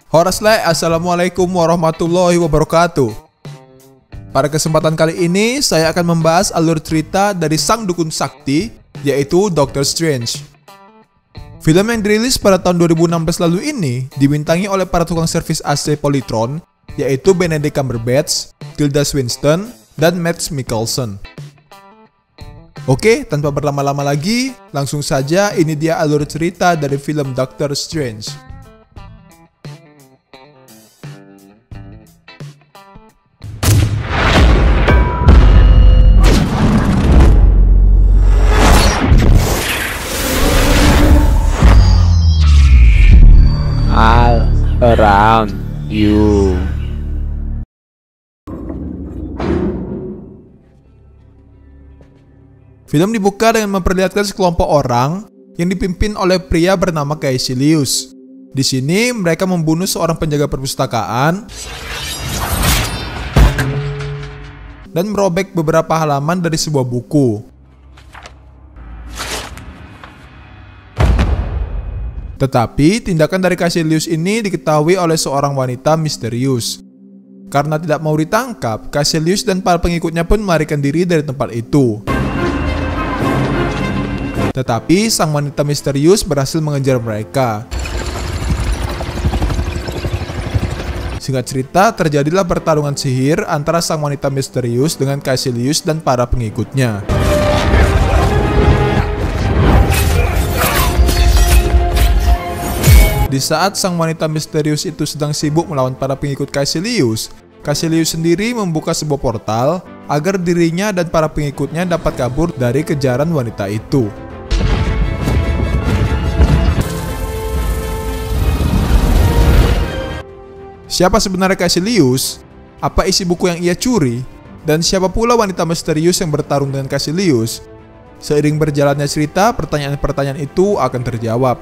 Horasle, assalamualaikum warahmatullahi wabarakatuh. Pada kesempatan kali ini, saya akan membahas alur cerita dari sang dukun sakti, yaitu Doctor Strange. Film yang dirilis pada tahun 2016 lalu ini dibintangi oleh para tukang servis AC Polytron, yaitu Benedict Cumberbatch, Tilda Swinton, dan Mads Mikkelsen. Oke, tanpa berlama-lama lagi, langsung saja ini dia alur cerita dari film Doctor Strange. All around you. Film dibuka dengan memperlihatkan sekelompok orang yang dipimpin oleh pria bernama Caecilius. Di sini mereka membunuh seorang penjaga perpustakaan dan merobek beberapa halaman dari sebuah buku. Tetapi tindakan dari Caecilius ini diketahui oleh seorang wanita misterius. Karena tidak mau ditangkap, Caecilius dan para pengikutnya pun melarikan diri dari tempat itu. Tetapi sang wanita misterius berhasil mengejar mereka. Singkat cerita, terjadilah pertarungan sihir antara sang wanita misterius dengan Caecilius dan para pengikutnya. Di saat sang wanita misterius itu sedang sibuk melawan para pengikut Caecilius, Caecilius sendiri membuka sebuah portal agar dirinya dan para pengikutnya dapat kabur dari kejaran wanita itu. Siapa sebenarnya Caecilius? Apa isi buku yang ia curi? Dan siapa pula wanita misterius yang bertarung dengan Caecilius? Seiring berjalannya cerita, pertanyaan-pertanyaan itu akan terjawab.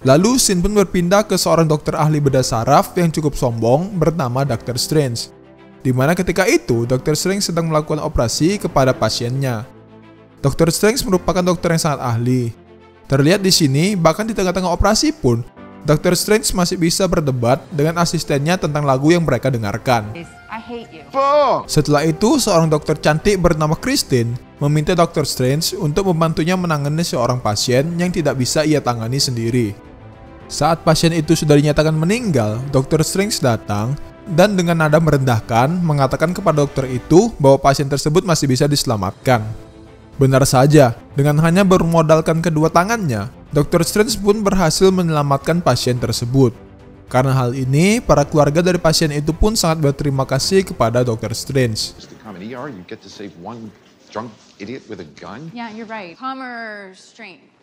Lalu scene pun berpindah ke seorang dokter ahli bedah saraf yang cukup sombong bernama Dr. Strange. Di mana ketika itu Dr. Strange sedang melakukan operasi kepada pasiennya. Dr. Strange merupakan dokter yang sangat ahli. Terlihat di sini, bahkan di tengah-tengah operasi pun, Dr. Strange masih bisa berdebat dengan asistennya tentang lagu yang mereka dengarkan. Setelah itu, seorang dokter cantik bernama Christine meminta Dr. Strange untuk membantunya menangani seorang pasien yang tidak bisa ia tangani sendiri. Saat pasien itu sudah dinyatakan meninggal, Dr. Strange datang dan dengan nada merendahkan mengatakan kepada dokter itu bahwa pasien tersebut masih bisa diselamatkan. Benar saja, dengan hanya bermodalkan kedua tangannya, Dr. Strange pun berhasil menyelamatkan pasien tersebut. Karena hal ini, para keluarga dari pasien itu pun sangat berterima kasih kepada Dr. Strange.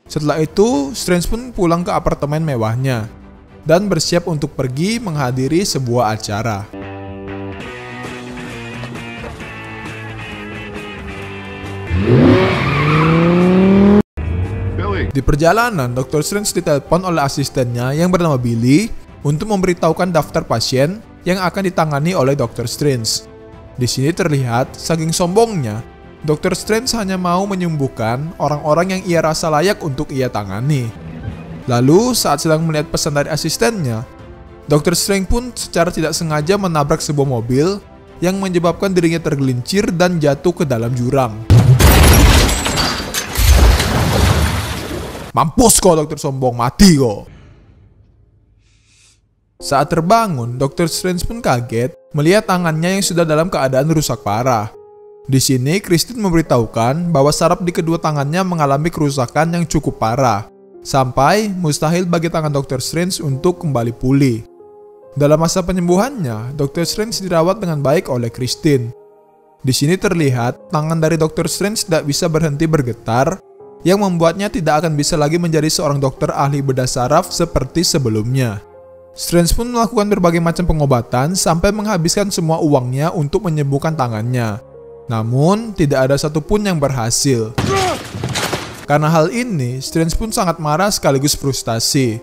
Setelah itu, Strange pun pulang ke apartemen mewahnya dan bersiap untuk pergi menghadiri sebuah acara. Di perjalanan, Dr. Strange ditelepon oleh asistennya yang bernama Billy untuk memberitahukan daftar pasien yang akan ditangani oleh Dr. Strange. Di sini terlihat, saking sombongnya, Dr. Strange hanya mau menyembuhkan orang-orang yang ia rasa layak untuk ia tangani. Lalu, saat sedang melihat pesan dari asistennya, Dr. Strange pun secara tidak sengaja menabrak sebuah mobil yang menyebabkan dirinya tergelincir dan jatuh ke dalam jurang. Mampus kau dokter sombong, mati kau. Saat terbangun, Dr. Strange pun kaget melihat tangannya yang sudah dalam keadaan rusak parah. Di sini, Christine memberitahukan bahwa saraf di kedua tangannya mengalami kerusakan yang cukup parah, sampai mustahil bagi tangan Dr. Strange untuk kembali pulih. Dalam masa penyembuhannya, Dr. Strange dirawat dengan baik oleh Christine. Di sini terlihat tangan dari Dr. Strange tidak bisa berhenti bergetar, yang membuatnya tidak akan bisa lagi menjadi seorang dokter ahli bedah saraf seperti sebelumnya. Strange pun melakukan berbagai macam pengobatan sampai menghabiskan semua uangnya untuk menyembuhkan tangannya. Namun, tidak ada satupun yang berhasil. Karena hal ini, Strange pun sangat marah sekaligus frustasi.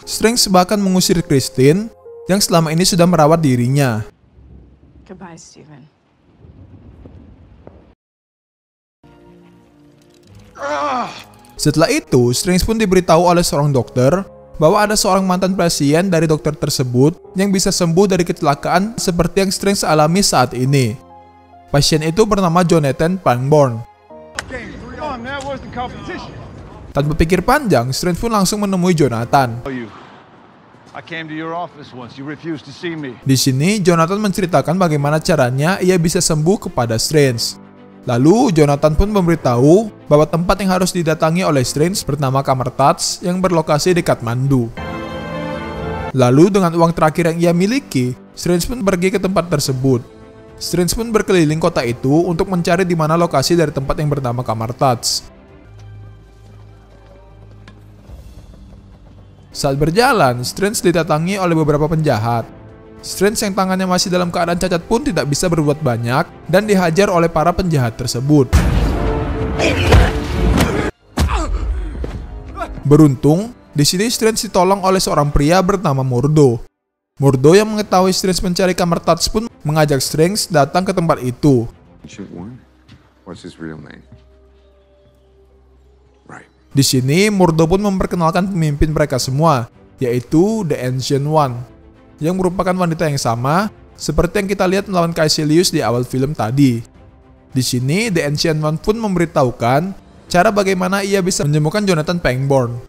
Strange bahkan mengusir Christine yang selama ini sudah merawat dirinya. Goodbye, Steven. Setelah itu, Strange pun diberitahu oleh seorang dokter bahwa ada seorang mantan pasien dari dokter tersebut yang bisa sembuh dari kecelakaan seperti yang Strange alami saat ini. Pasien itu bernama Jonathan Pangborn. Tanpa pikir panjang, Strange pun langsung menemui Jonathan. Di sini, Jonathan menceritakan bagaimana caranya ia bisa sembuh kepada Strange. Lalu, Jonathan pun memberitahu bahwa tempat yang harus didatangi oleh Strange bernama Kamar Taj yang berlokasi di Kathmandu. Lalu, dengan uang terakhir yang ia miliki, Strange pun pergi ke tempat tersebut. Strange pun berkeliling kota itu untuk mencari di mana lokasi dari tempat yang bernama Kamar Taj. Saat berjalan, Strange didatangi oleh beberapa penjahat. Strange yang tangannya masih dalam keadaan cacat pun tidak bisa berbuat banyak dan dihajar oleh para penjahat tersebut. Beruntung, di sini Strange ditolong oleh seorang pria bernama Murdo. Murdo yang mengetahui Strange mencari Kamar Taj pun mengajak Strange datang ke tempat itu. Di sini, Murdo pun memperkenalkan pemimpin mereka semua, yaitu The Ancient One, yang merupakan wanita yang sama seperti yang kita lihat melawan Caecilius di awal film tadi. Di sini, The Ancient One pun memberitahukan cara bagaimana ia bisa menyembuhkan Jonathan Pangborn.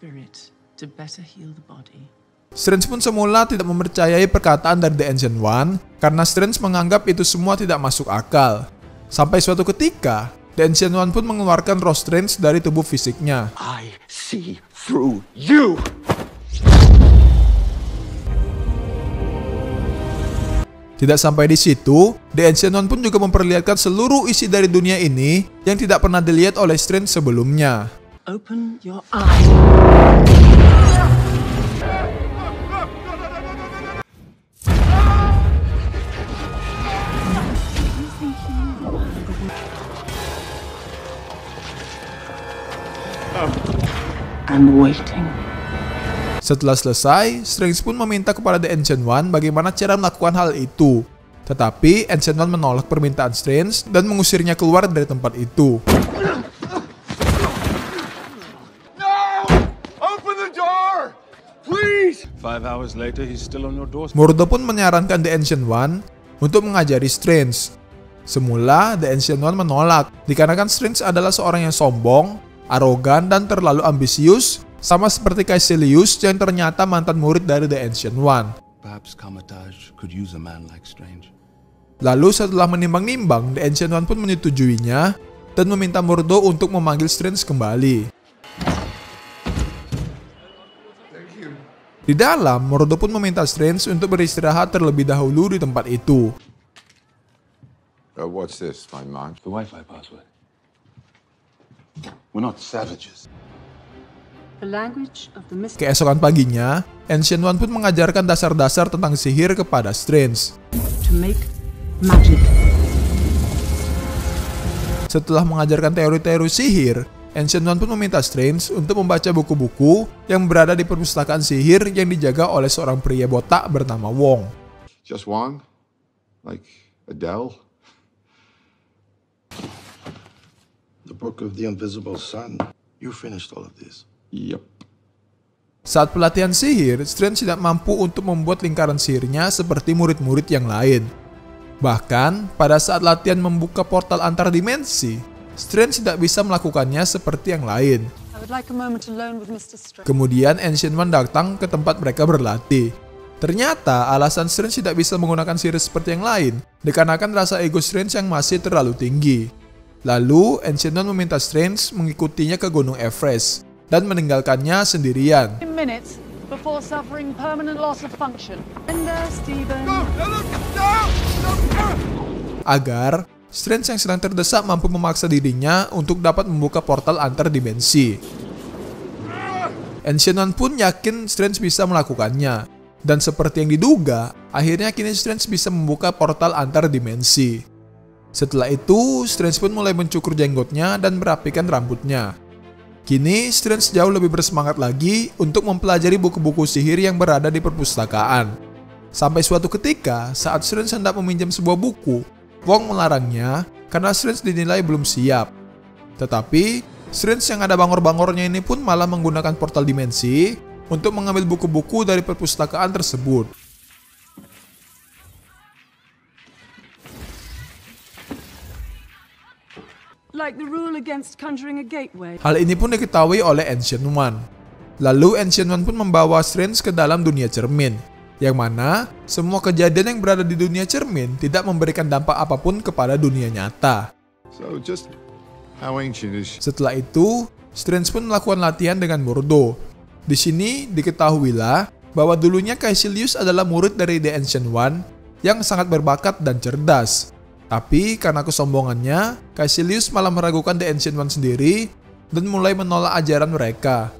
Strange pun semula tidak mempercayai perkataan dari The Ancient One karena Strange menganggap itu semua tidak masuk akal. Sampai suatu ketika, The Ancient One pun mengeluarkan roh Strange dari tubuh fisiknya. I see through you. Tidak sampai di situ, The Ancient One pun juga memperlihatkan seluruh isi dari dunia ini yang tidak pernah dilihat oleh Strange sebelumnya. Open your eyes. I'm waiting. Setelah selesai, Strange pun meminta kepada The Ancient One bagaimana cara melakukan hal itu. Tetapi Ancient One menolak permintaan Strange dan mengusirnya keluar dari tempat itu. No! Open the door! Please! 5 hours later, he's still on your doorstep. Murdo pun menyarankan The Ancient One untuk mengajari Strange. Semula, The Ancient One menolak, dikarenakan Strange adalah seorang yang sombong, arogan, dan terlalu ambisius, sama seperti Caecilius yang ternyata mantan murid dari The Ancient One. Lalu setelah menimbang-nimbang, The Ancient One pun menyetujuinya dan meminta Murdo untuk memanggil Strange kembali. Di dalam, Murdo pun meminta Strange untuk beristirahat terlebih dahulu di tempat itu. What's this, my man? The Wi-Fi password. We're not savages. Keesokan paginya, Ancient One pun mengajarkan dasar-dasar tentang sihir kepada Strange. Setelah mengajarkan teori-teori sihir, Ancient One pun meminta Strange untuk membaca buku-buku yang berada di perpustakaan sihir yang dijaga oleh seorang pria botak bernama Wong. Just Wong? Like Adele? The Book of the Invisible Sun. You finished all of this. Yep. Saat pelatihan sihir, Strange tidak mampu untuk membuat lingkaran sihirnya seperti murid-murid yang lain. Bahkan, pada saat latihan membuka portal antar dimensi, Strange tidak bisa melakukannya seperti yang lain. Kemudian Ancient One datang ke tempat mereka berlatih. Ternyata alasan Strange tidak bisa menggunakan sihir seperti yang lain dikarenakan rasa ego Strange yang masih terlalu tinggi. Lalu, Ancient One meminta Strange mengikutinya ke Gunung Everest dan meninggalkannya sendirian. Agar Strange yang sedang terdesak mampu memaksa dirinya untuk dapat membuka portal antar dimensi. Ancient One pun yakin Strange bisa melakukannya. Dan seperti yang diduga, akhirnya kini Strange bisa membuka portal antar dimensi. Setelah itu, Strange pun mulai mencukur jenggotnya dan merapikan rambutnya. Kini, Strange jauh lebih bersemangat lagi untuk mempelajari buku-buku sihir yang berada di perpustakaan. Sampai suatu ketika, saat Strange hendak meminjam sebuah buku, Wong melarangnya karena Strange dinilai belum siap. Tetapi, Strange yang ada bangor-bangornya ini pun malah menggunakan portal dimensi untuk mengambil buku-buku dari perpustakaan tersebut. Like the rule against conjuring a gateway. Hal ini pun diketahui oleh Ancient One. Lalu Ancient One pun membawa Strange ke dalam dunia cermin, yang mana semua kejadian yang berada di dunia cermin tidak memberikan dampak apapun kepada dunia nyata. So just how ancient is she? Setelah itu, Strange pun melakukan latihan dengan Mordo. Di sini diketahuilah bahwa dulunya Caecilius adalah murid dari The Ancient One yang sangat berbakat dan cerdas. Tapi karena kesombongannya, Caecilius malah meragukan The Ancient One sendiri dan mulai menolak ajaran mereka.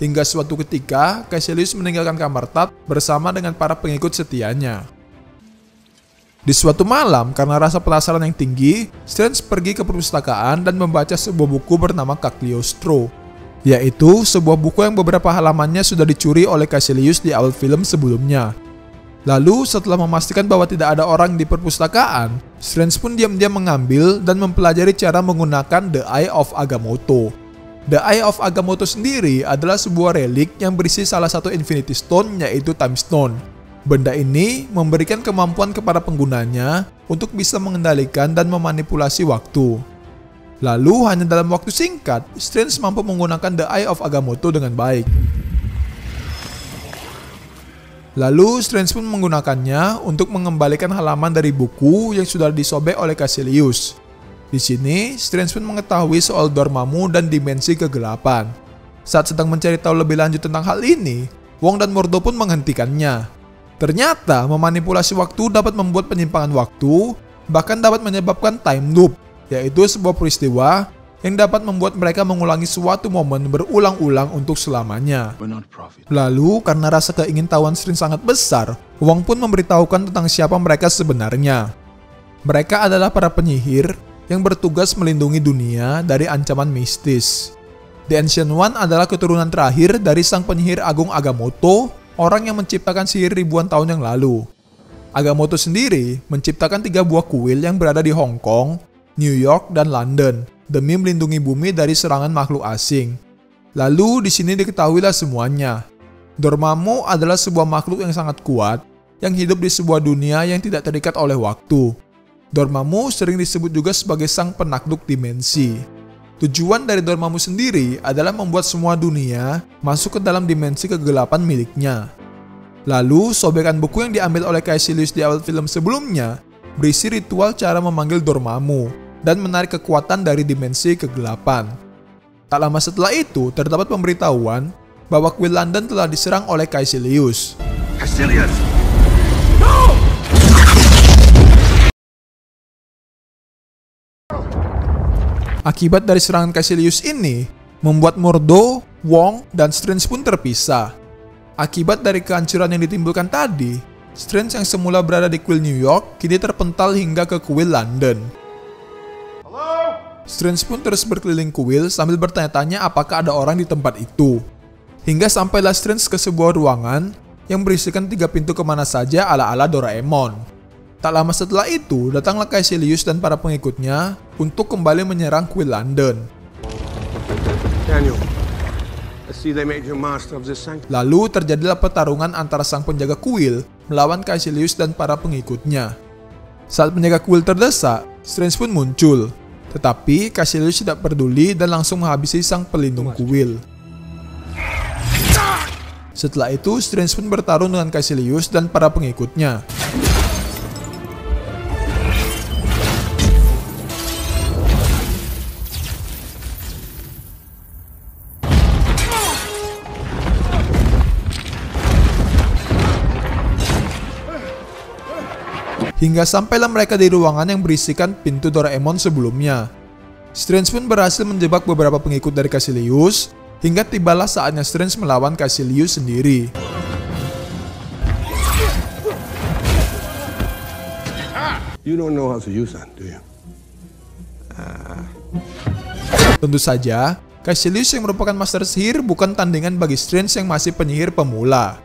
Hingga suatu ketika, Caecilius meninggalkan Camartas bersama dengan para pengikut setianya. Di suatu malam, karena rasa penasaran yang tinggi, Strange pergi ke perpustakaan dan membaca sebuah buku bernama Cagliostro, yaitu sebuah buku yang beberapa halamannya sudah dicuri oleh Caecilius di awal film sebelumnya. Lalu setelah memastikan bahwa tidak ada orang di perpustakaan, Strange pun diam-diam mengambil dan mempelajari cara menggunakan The Eye of Agamotto. The Eye of Agamotto sendiri adalah sebuah relik yang berisi salah satu Infinity Stone, yaitu Time Stone. Benda ini memberikan kemampuan kepada penggunanya untuk bisa mengendalikan dan memanipulasi waktu. Lalu hanya dalam waktu singkat, Strange mampu menggunakan The Eye of Agamotto dengan baik. Lalu Strange pun menggunakannya untuk mengembalikan halaman dari buku yang sudah disobek oleh Caecilius. Di sini, Strange pun mengetahui soal Dormammu dan dimensi kegelapan. Saat sedang mencari tahu lebih lanjut tentang hal ini, Wong dan Mordo pun menghentikannya. Ternyata, memanipulasi waktu dapat membuat penyimpangan waktu, bahkan dapat menyebabkan time loop, yaitu sebuah peristiwa yang dapat membuat mereka mengulangi suatu momen berulang-ulang untuk selamanya. Lalu, karena rasa keingintahuan Strange sangat besar, Wong pun memberitahukan tentang siapa mereka sebenarnya. Mereka adalah para penyihir yang bertugas melindungi dunia dari ancaman mistis. The Ancient One adalah keturunan terakhir dari sang penyihir agung Agamotto, orang yang menciptakan sihir ribuan tahun yang lalu. Agamotto sendiri menciptakan 3 buah kuil yang berada di Hong Kong, New York, dan London demi melindungi bumi dari serangan makhluk asing. Lalu di sini diketahuilah semuanya. Dormammu adalah sebuah makhluk yang sangat kuat yang hidup di sebuah dunia yang tidak terikat oleh waktu. Dormammu sering disebut juga sebagai sang penakluk dimensi. Tujuan dari Dormammu sendiri adalah membuat semua dunia masuk ke dalam dimensi kegelapan miliknya. Lalu, sobekan buku yang diambil oleh Caecilius di awal film sebelumnya berisi ritual cara memanggil Dormammu dan menarik kekuatan dari dimensi kegelapan. Tak lama setelah itu, terdapat pemberitahuan bahwa kuil London telah diserang oleh Caecilius. Caecilius! Akibat dari serangan Caecilius ini, membuat Mordo, Wong, dan Strange pun terpisah. Akibat dari kehancuran yang ditimbulkan tadi, Strange yang semula berada di kuil New York kini terpental hingga ke kuil London. Strange pun terus berkeliling kuil sambil bertanya-tanya apakah ada orang di tempat itu. Hingga sampailah Strange ke sebuah ruangan yang berisikan 3 pintu kemana saja ala-ala Doraemon. Tak lama setelah itu, datanglah Caecilius dan para pengikutnya untuk kembali menyerang kuil London. Daniel, I see they made you master of this sanctuary. Lalu terjadilah pertarungan antara sang penjaga kuil melawan Caecilius dan para pengikutnya. Saat penjaga kuil terdesak, Strange pun muncul. Tetapi Caecilius tidak peduli dan langsung menghabisi sang pelindung kuil. Setelah itu, Strange pun bertarung dengan Caecilius dan para pengikutnya. Hingga sampailah mereka di ruangan yang berisikan pintu Doraemon sebelumnya. Strange pun berhasil menjebak beberapa pengikut dari Caecilius, hingga tibalah saatnya Strange melawan Caecilius sendiri. You don't know how to use that, do you? Tentu saja, Caecilius yang merupakan master sihir bukan tandingan bagi Strange yang masih penyihir pemula.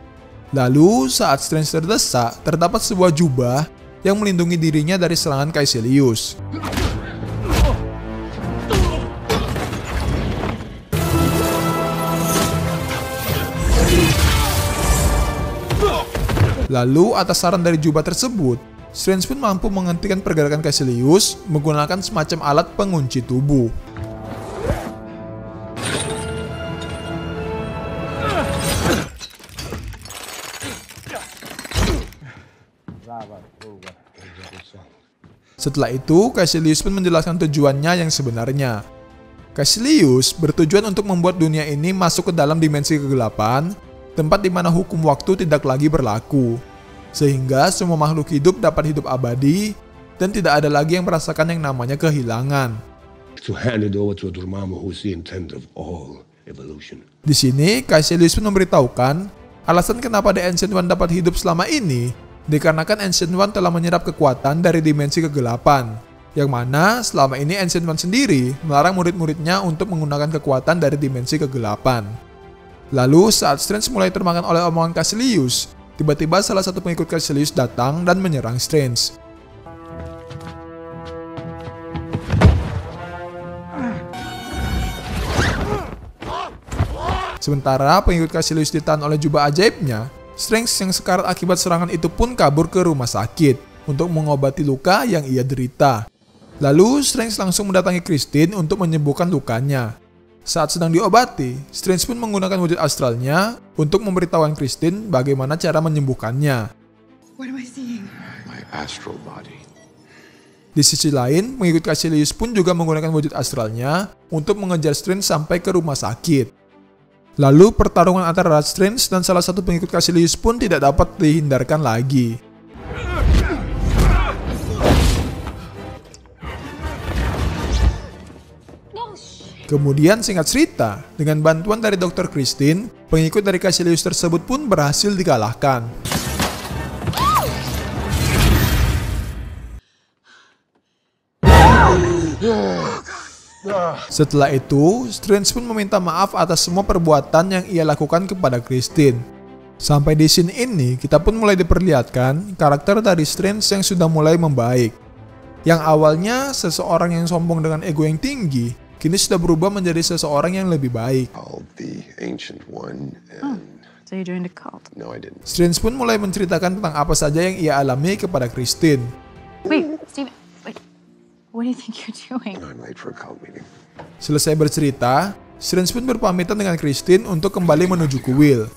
Lalu, saat Strange terdesak, terdapat sebuah jubah yang melindungi dirinya dari serangan Caecilius. Lalu atas saran dari jubah tersebut, Strange pun mampu menghentikan pergerakan Caecilius menggunakan semacam alat pengunci tubuh. Setelah itu, Caecilius pun menjelaskan tujuannya yang sebenarnya. Caecilius bertujuan untuk membuat dunia ini masuk ke dalam dimensi kegelapan, tempat di mana hukum waktu tidak lagi berlaku, sehingga semua makhluk hidup dapat hidup abadi dan tidak ada lagi yang merasakan yang namanya kehilangan. To hand it over to Dormammu, who's the intent of all evolution. Di sini, Caecilius pun memberitahukan alasan kenapa The Ancient One dapat hidup selama ini, dikarenakan Ancient One telah menyerap kekuatan dari dimensi kegelapan, yang mana selama ini Ancient One sendiri melarang murid-muridnya untuk menggunakan kekuatan dari dimensi kegelapan. Lalu saat Strange mulai termakan oleh omongan Caecilius, tiba-tiba salah satu pengikut Caecilius datang dan menyerang Strange. Sementara pengikut Caecilius ditahan oleh jubah ajaibnya, Strange yang sekarat akibat serangan itu pun kabur ke rumah sakit untuk mengobati luka yang ia derita. Lalu Strange langsung mendatangi Christine untuk menyembuhkan lukanya. Saat sedang diobati, Strange pun menggunakan wujud astralnya untuk memberitahukan Christine bagaimana cara menyembuhkannya. What am I seeing? My astral body. Di sisi lain, pengikut Caecilius pun juga menggunakan wujud astralnya untuk mengejar Strange sampai ke rumah sakit. Lalu pertarungan antara Strange dan salah satu pengikut Caecilius pun tidak dapat dihindarkan lagi. Kemudian singkat cerita, dengan bantuan dari Dr. Christine, pengikut dari Caecilius tersebut pun berhasil dikalahkan. Setelah itu, Strange pun meminta maaf atas semua perbuatan yang ia lakukan kepada Christine. Sampai di scene ini, kita pun mulai diperlihatkan karakter dari Strange yang sudah mulai membaik. Yang awalnya seseorang yang sombong dengan ego yang tinggi, kini sudah berubah menjadi seseorang yang lebih baik. The Ancient One and... So you joined a cult? No, I didn't. Strange pun mulai menceritakan tentang apa saja yang ia alami kepada Christine. Wait, Steven, wait. What do you think you're doing? I'm late for a cult meeting. Selesai bercerita, Strange pun berpamitan dengan Christine untuk kembali menuju kuil.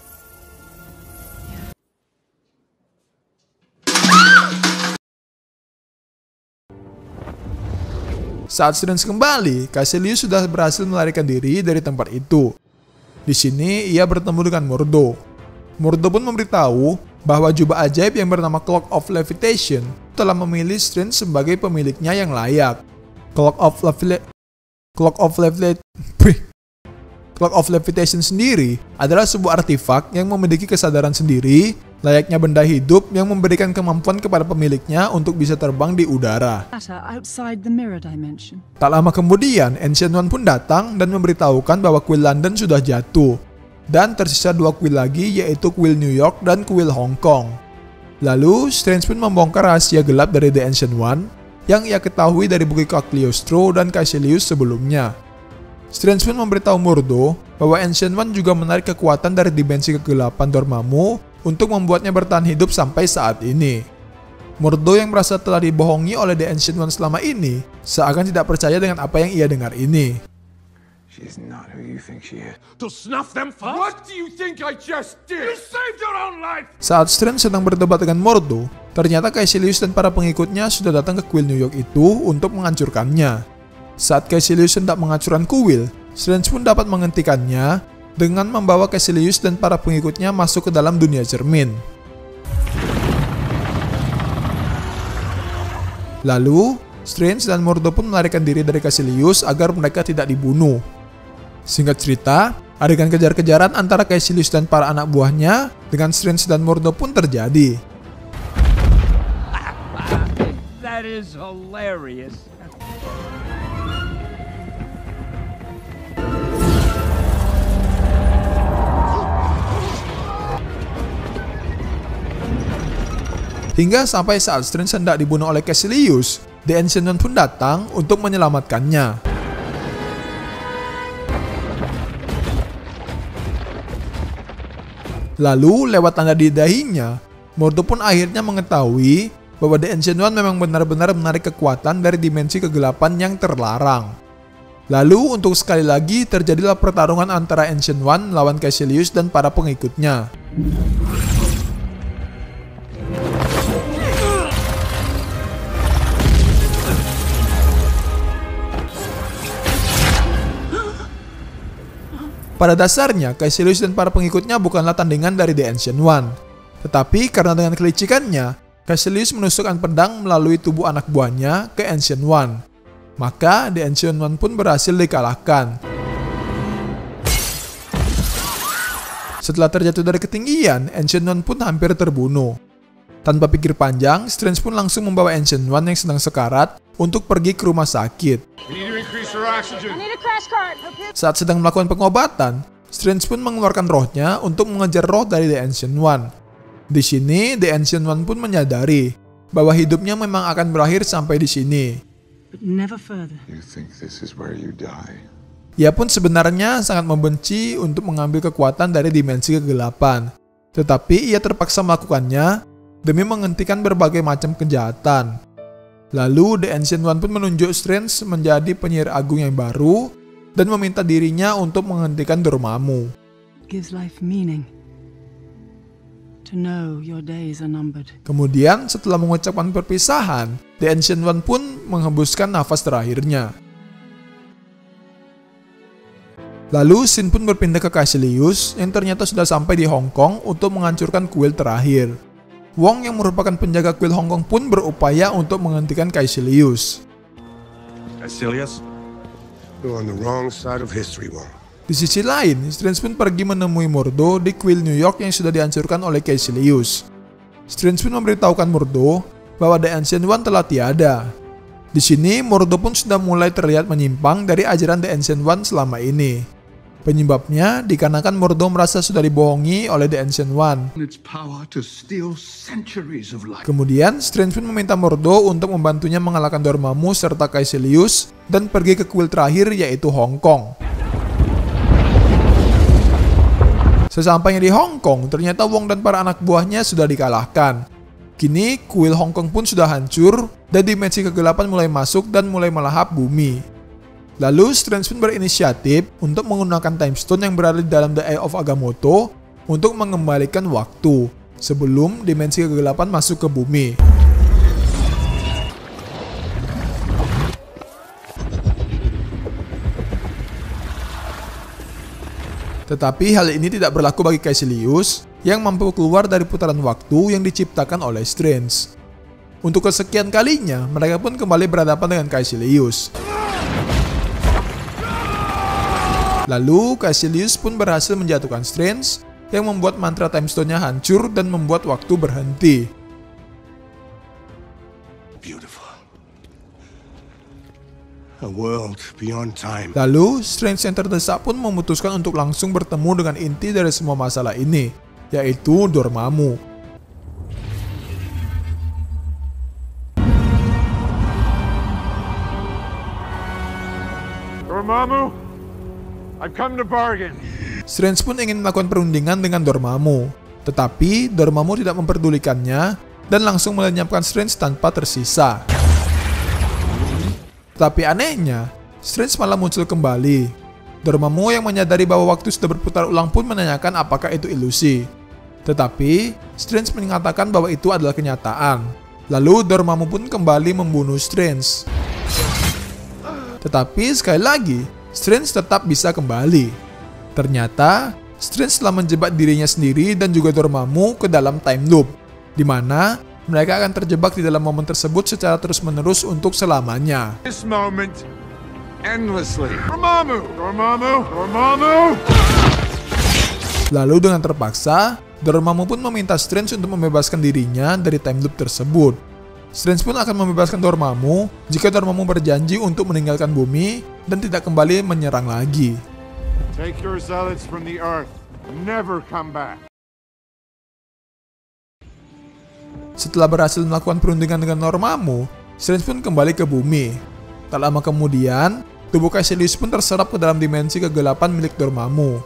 Saat Strange kembali, Caecilius sudah berhasil melarikan diri dari tempat itu. Di sini, ia bertemu dengan Mordo. Mordo pun memberitahu bahwa jubah ajaib yang bernama Cloak of Levitation telah memilih Strange sebagai pemiliknya yang layak. Cloak of Levitation sendiri adalah sebuah artefak yang memiliki kesadaran sendiri, layaknya benda hidup yang memberikan kemampuan kepada pemiliknya untuk bisa terbang di udara. Outside the mirror dimension. Tak lama kemudian, Ancient One pun datang dan memberitahukan bahwa kuil London sudah jatuh. Dan tersisa 2 kuil lagi, yaitu kuil New York dan kuil Hong Kong. Lalu, Strange pun membongkar rahasia gelap dari The Ancient One yang ia ketahui dari buku Cagliostro dan Caecilius sebelumnya. Strange pun memberitahu Mordo bahwa Ancient One juga menarik kekuatan dari dimensi kegelapan Dormammu untuk membuatnya bertahan hidup sampai saat ini. Mordo yang merasa telah dibohongi oleh The Ancient One selama ini seakan tidak percaya dengan apa yang ia dengar ini. She's not who you think she is. To snuff them first? What do you think I just did? You saved your own life! Saat Strange sedang berdebat dengan Mordo, ternyata Caecilius dan para pengikutnya sudah datang ke kuil New York itu untuk menghancurkannya. Saat Caecilius hendak menghancurkan kuil, Strange pun dapat menghentikannya dengan membawa Caecilius dan para pengikutnya masuk ke dalam dunia cermin. Lalu, Strange dan Mordo pun melarikan diri dari Caecilius agar mereka tidak dibunuh. Singkat cerita, adegan kejar-kejaran antara Caecilius dan para anak buahnya dengan Strange dan Mordo pun terjadi. That is hilarious. Hingga sampai saat Strange hendak dibunuh oleh Caecilius, The Ancient One pun datang untuk menyelamatkannya. Lalu, lewat tanda di dahinya, Mordo pun akhirnya mengetahui bahwa The Ancient One memang benar-benar menarik kekuatan dari dimensi kegelapan yang terlarang. Lalu untuk sekali lagi terjadilah pertarungan antara Ancient One melawan Caecilius dan para pengikutnya. Pada dasarnya, Caecilius dan para pengikutnya bukanlah tandingan dari The Ancient One. Tetapi karena dengan kelicikannya, Caecilius menusukkan pedang melalui tubuh anak buahnya ke Ancient One. Maka The Ancient One pun berhasil dikalahkan. Setelah terjatuh dari ketinggian, Ancient One pun hampir terbunuh. Tanpa pikir panjang, Strange pun langsung membawa Ancient One yang sedang sekarat untuk pergi ke rumah sakit. Saat sedang melakukan pengobatan, Strange pun mengeluarkan rohnya untuk mengejar roh dari The Ancient One. Di sini, The Ancient One pun menyadari bahwa hidupnya memang akan berakhir sampai di sini. You think this is where you die? Ia pun sebenarnya sangat membenci untuk mengambil kekuatan dari dimensi kegelapan. Tetapi ia terpaksa melakukannya demi menghentikan berbagai macam kejahatan. Lalu The Ancient One pun menunjuk Strange menjadi penyihir agung yang baru dan meminta dirinya untuk menghentikan Dormammu. Kemudian setelah mengucapkan perpisahan, The Ancient One pun menghembuskan nafas terakhirnya. Lalu Sin pun berpindah ke Caecilius yang ternyata sudah sampai di Hong Kong untuk menghancurkan kuil terakhir. Wong yang merupakan penjaga kuil Hong Kong pun berupaya untuk menghentikan Caecilius. Caecilius? You're on the wrong side of history, Wong. Di sisi lain, Strange pun pergi menemui Mordo di kuil New York yang sudah dihancurkan oleh Caecilius. Strange pun memberitahukan Mordo bahwa The Ancient One telah tiada. Di sini, Mordo pun sudah mulai terlihat menyimpang dari ajaran The Ancient One selama ini. Penyebabnya dikarenakan Mordo merasa sudah dibohongi oleh The Ancient One. Kemudian, Strange pun meminta Mordo untuk membantunya mengalahkan Dormammu serta Caecilius dan pergi ke kuil terakhir yaitu Hong Kong. Sesampainya di Hong Kong, ternyata Wong dan para anak buahnya sudah dikalahkan. Kini, kuil Hong Kong pun sudah hancur dan dimensi kegelapan mulai masuk dan mulai melahap bumi. Lalu Strange pun berinisiatif untuk menggunakan Time Stone yang berada di dalam The Eye of Agamotto untuk mengembalikan waktu sebelum dimensi kegelapan masuk ke bumi. Tetapi hal ini tidak berlaku bagi Caecilius yang mampu keluar dari putaran waktu yang diciptakan oleh Strange. Untuk kesekian kalinya, mereka pun kembali berhadapan dengan Caecilius. Lalu, Caecilius pun berhasil menjatuhkan Strange yang membuat mantra Time Stone-nya hancur dan membuat waktu berhenti. Beautiful. A world beyond time. Lalu, Strange yang terdesak pun memutuskan untuk langsung bertemu dengan inti dari semua masalah ini, yaitu Dormammu. Dormammu? I've come to bargain. Strange pun ingin melakukan perundingan dengan Dormammu, tetapi Dormammu tidak memperdulikannya dan langsung melenyapkan Strange tanpa tersisa. Tapi anehnya, Strange malah muncul kembali. Dormammu yang menyadari bahwa waktu sudah berputar ulang pun menanyakan apakah itu ilusi. Tetapi, Strange mengatakan bahwa itu adalah kenyataan. Lalu Dormammu pun kembali membunuh Strange. Tetapi sekali lagi, Strange tetap bisa kembali. Ternyata, Strange telah menjebak dirinya sendiri dan juga Dormammu ke dalam time loop, di mana mereka akan terjebak di dalam momen tersebut secara terus-menerus untuk selamanya. This moment endlessly. Dormammu! Dormammu! Dormammu! Lalu dengan terpaksa, Dormammu pun meminta Strange untuk membebaskan dirinya dari time loop tersebut. Strange pun akan membebaskan Dormammu jika Dormammu berjanji untuk meninggalkan bumi dan tidak kembali menyerang lagi. Take your zealots from the earth. Never come back. Setelah berhasil melakukan perundingan dengan Dormammu, Strange pun kembali ke bumi. Tak lama kemudian, tubuh Caecilius pun terserap ke dalam dimensi kegelapan milik Dormammu.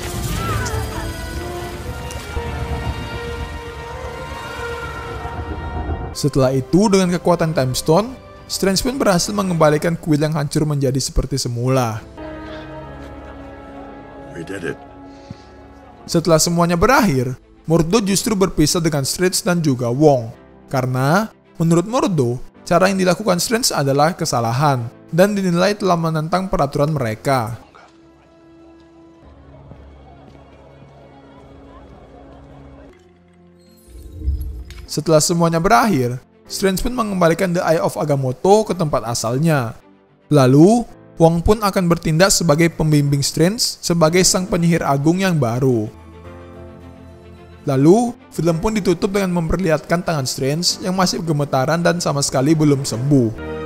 Setelah itu, dengan kekuatan Time Stone, Strange pun berhasil mengembalikan kuil yang hancur menjadi seperti semula. We did it. Setelah semuanya berakhir, Mordo justru berpisah dengan Strange dan juga Wong. Karena, menurut Mordo, cara yang dilakukan Strange adalah kesalahan dan dinilai telah menentang peraturan mereka. Setelah semuanya berakhir, Strange pun mengembalikan The Eye of Agamotto ke tempat asalnya. Lalu, Wong pun akan bertindak sebagai pembimbing Strange sebagai sang penyihir agung yang baru. Lalu, film pun ditutup dengan memperlihatkan tangan Strange yang masih gemetaran dan sama sekali belum sembuh.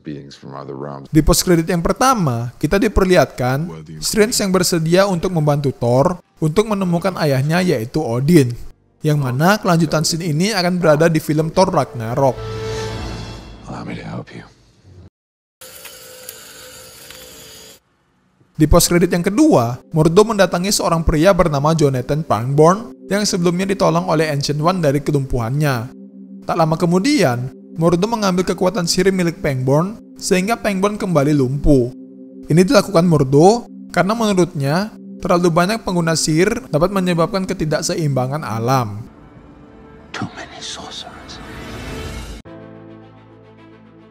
Beings from other realms. Di post credit yang pertama, kita diperlihatkan Strange yang bersedia untuk membantu Thor untuk menemukan ayahnya yaitu Odin, yang mana kelanjutan scene ini akan berada di film Thor Ragnarok. Allow me to help you. Di post credit yang kedua, Mordo mendatangi seorang pria bernama Jonathan Pangborn yang sebelumnya ditolong oleh Ancient One dari kelumpuhannya. Tak lama kemudian, Mordo mengambil kekuatan sihir milik Pangborn sehingga Pangborn kembali lumpuh. Ini dilakukan Mordo karena menurutnya terlalu banyak pengguna sihir dapat menyebabkan ketidakseimbangan alam. Too many sorcerers.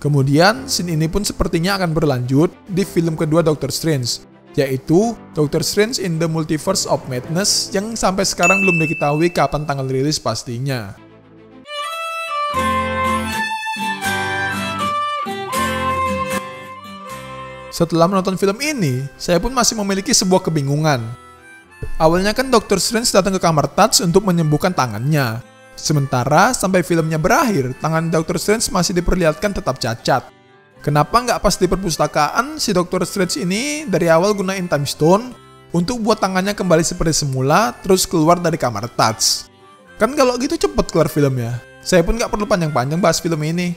Kemudian, scene ini pun sepertinya akan berlanjut di film kedua Doctor Strange, yaitu Doctor Strange in the Multiverse of Madness yang sampai sekarang belum diketahui kapan tanggal rilis pastinya. Setelah menonton film ini, saya pun masih memiliki sebuah kebingungan. Awalnya kan Doctor Strange datang ke kamar Touch untuk menyembuhkan tangannya. Sementara sampai filmnya berakhir, tangan Doctor Strange masih diperlihatkan tetap cacat. Kenapa nggak pas di perpustakaan si Doctor Strange ini dari awal gunain Time Stone untuk buat tangannya kembali seperti semula terus keluar dari kamar Touch? Kan kalau gitu cepet keluar filmnya. Saya pun nggak perlu panjang-panjang bahas film ini.